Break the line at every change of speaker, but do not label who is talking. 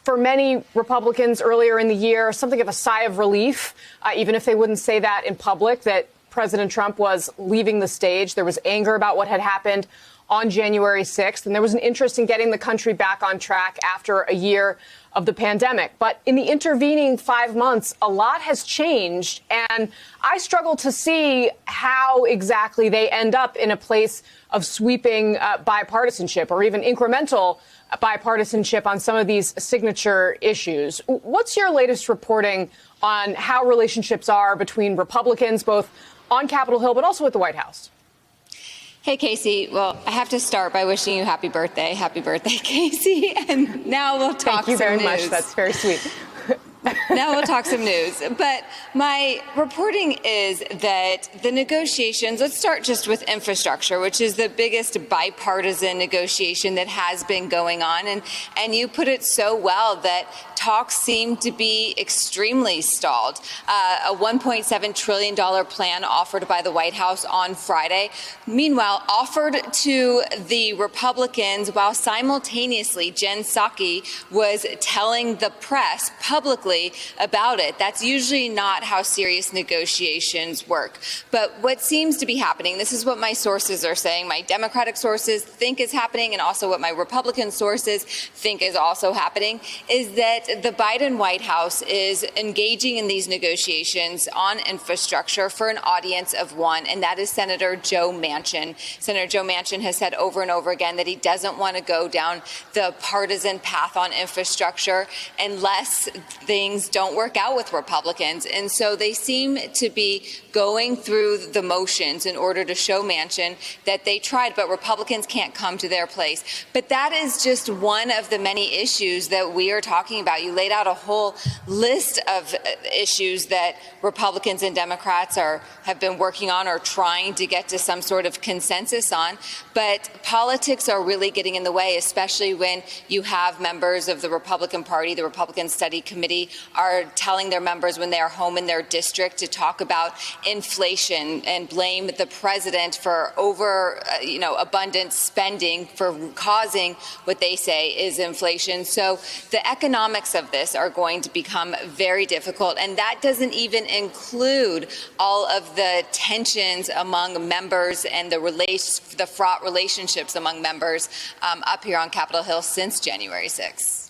for many Republicans earlier in the year, something of a sigh of relief, even if they wouldn't say that in public, that President Trump was leaving the stage. There was anger about what had happened on January 6th, and there was an interest in getting the country back on track after a year of the pandemic. But in the intervening 5 months, a lot has changed, and I struggle to see how exactly they end up in a place of sweeping bipartisanship or even incremental bipartisanship on some of these signature issues. What's your latest reporting on how relationships are between Republicans, both on Capitol Hill, but also at the White House?
Hey, Casey. Well, I have to start by wishing you happy birthday. Happy birthday, Casey. And now we'll talk some news.
Thank you very much. That's very sweet.
Now we'll talk some news. But my reporting is that the negotiations, let's start just with infrastructure, which is the biggest bipartisan negotiation that has been going on. And you put it so well that talks seem to be extremely stalled. A $1.7 trillion plan offered by the White House on Friday, meanwhile, offered to the Republicans while simultaneously Jen Psaki was telling the press publicly about it. That's usually not how serious negotiations work. But what seems to be happening, this is what my sources are saying, my Democratic sources think is happening, and also what my Republican sources think is also happening, is that the Biden White House is engaging in these negotiations on infrastructure for an audience of one, and that is Senator Joe Manchin. Senator Joe Manchin has said over and over again that he doesn't want to go down the partisan path on infrastructure unless things don't work out with Republicans. And so they seem to be going through the motions in order to show Manchin that they tried, but Republicans can't come to their place. But that is just one of the many issues that we are talking about. You laid out a whole list of issues that Republicans and Democrats have been working on or trying to get to some sort of consensus on. But politics are really getting in the way, especially when you have members of the Republican Party, the Republican Study Committee, are telling their members when they are home in their district to talk about inflation and blame the president for abundant spending for causing what they say is inflation. So the economics of this are going to become very difficult, and that doesn't even include all of the tensions among members and the fraught relationships among members up here on Capitol Hill since January 6th.